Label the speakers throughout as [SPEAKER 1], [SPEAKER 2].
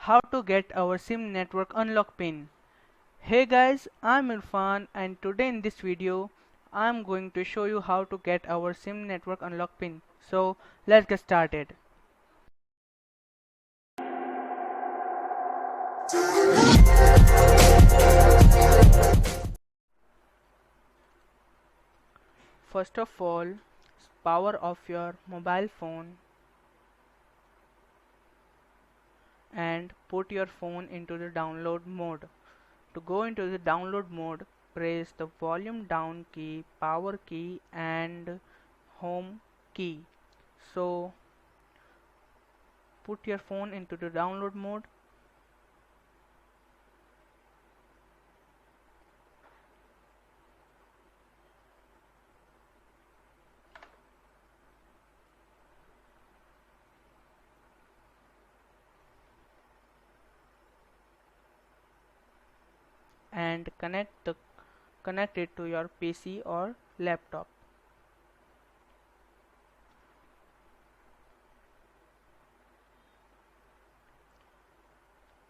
[SPEAKER 1] how to get our SIM network unlock pin. Hey guys, I'm Irfan and today in this video I'm going to show you how to get our SIM network unlock pin. So let's get started. First of all, power off your mobile phone and put your phone into the download mode. To go into the download mode, press the volume down key, power key and home key. So put your phone into the download mode and connect it to your PC or laptop.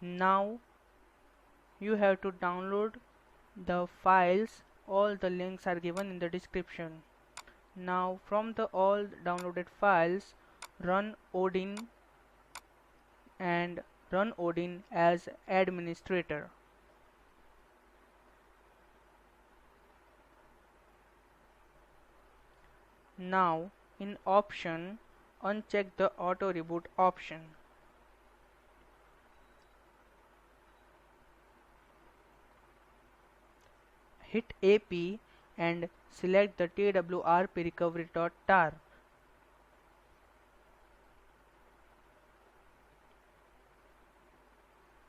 [SPEAKER 1] Now you have to download the files. All the links are given in the description. Now from the all downloaded files, run Odin and run Odin as administrator. Now in option, uncheck the auto reboot option. Hit AP and select the twrp recovery.tar.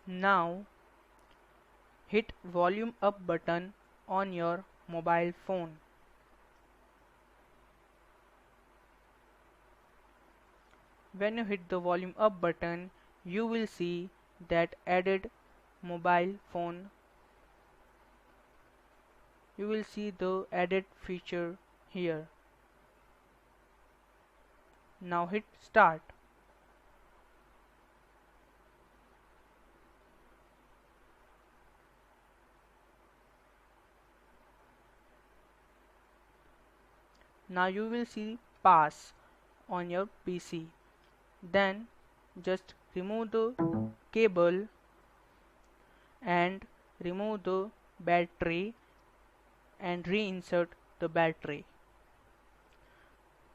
[SPEAKER 1] Now hit volume up button on your mobile phone. When you hit the volume up button, you will see that added mobile phone. You will see the added feature here. Now hit start. Now you will see pass on your PC. Then just remove the cable and remove the battery and reinsert the battery.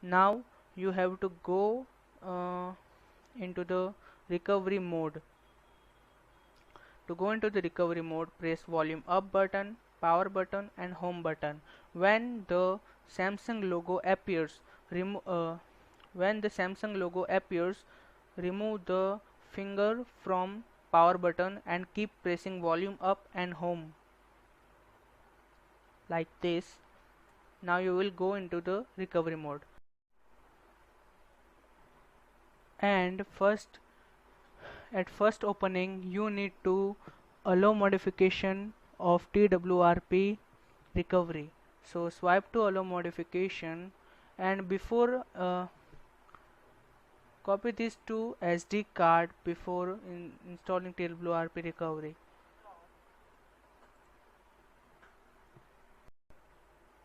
[SPEAKER 1] Now you have to go into the recovery mode. To go into the recovery mode, press volume up button, power button and home button. When the Samsung logo appears, remove the finger from power button and keep pressing volume up and home like this. Now you will go into the recovery mode. And at first opening you need to allow modification of TWRP recovery. So swipe to allow modification and before copy this to SD card before installing TWRP recovery.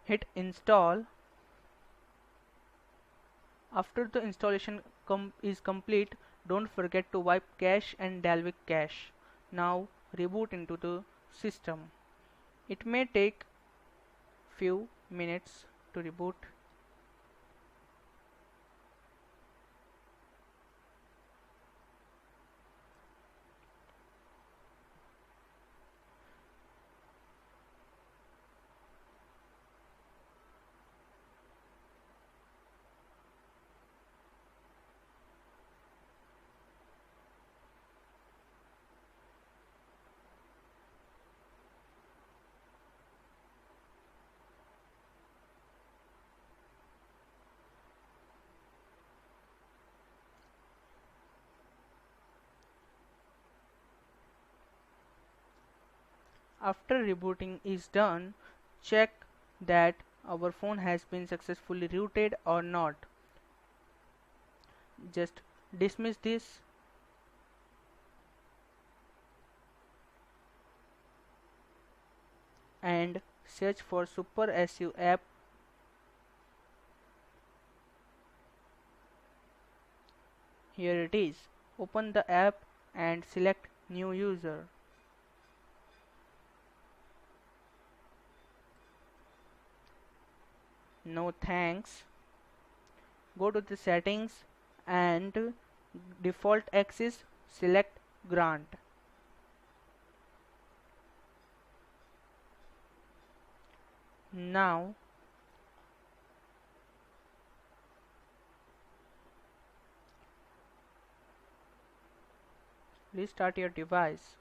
[SPEAKER 1] Hit install. After the installation is complete, don't forget to wipe cache and Dalvik cache. Now reboot into the system. It may take few minutes to reboot. After rebooting is done, check that our phone has been successfully rooted or not. Just dismiss this. and search for Super SU app. Here it is. Open the app and select new user. No thanks. Go to the settings and default access, select grant. Now restart your device.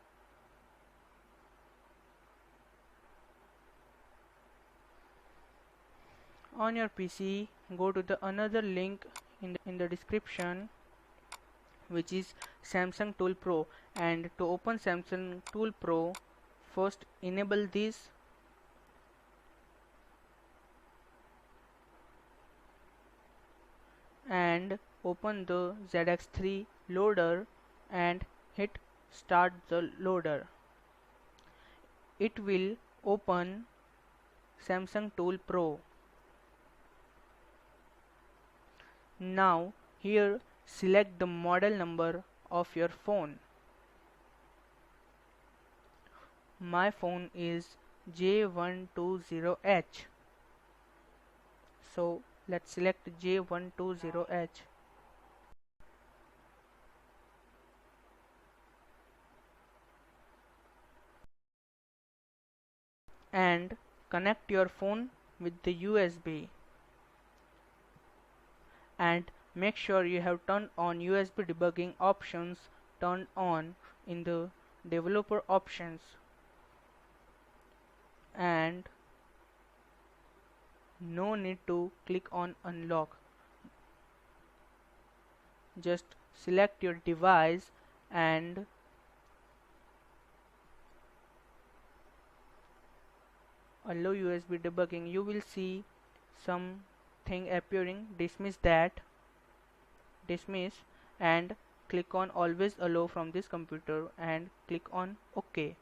[SPEAKER 1] On your PC, go to the another link in the description, which is Samsung Tool Pro, and to open Samsung Tool Pro, first enable this and open the ZX3 loader and hit start the loader. It will open Samsung Tool Pro. Now here select the model number of your phone. My phone is J120H. So let's select J120H. And connect your phone with the USB. And make sure you have turned on USB debugging options turned on in the developer options, and no need to click on unlock. Just select your device and allow USB debugging. You will see something appearing. Dismiss and click on always allow from this computer and click on OK.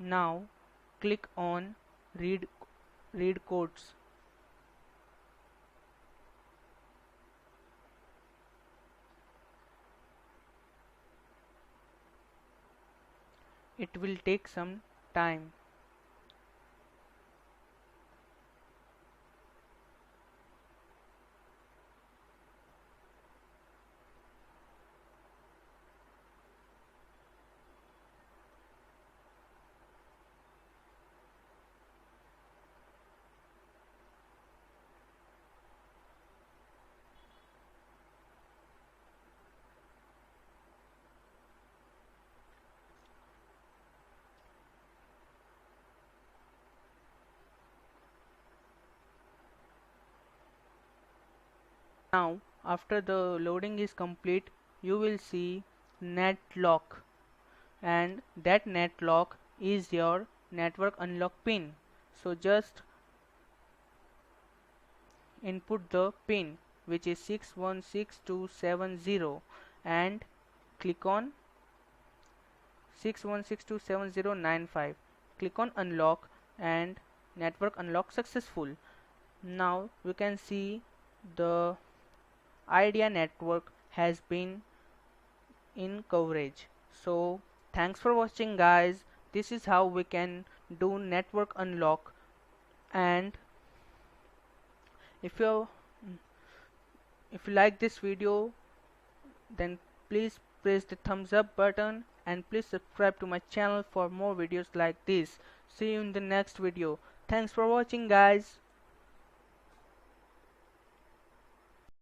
[SPEAKER 1] Now click on read codes. It will take some time. Now after the loading is complete, you will see net lock, and that net lock is your network unlock pin. So just input the pin, which is 616270, and click on 61627095. Click on unlock and network unlock successful. Now we can see the idea network has been in coverage. So thanks for watching, guys. This is how we can do network unlock. And if you like this video, then please press the thumbs up button and please subscribe to my channel for more videos like this. See you in the next video. Thanks for watching, guys.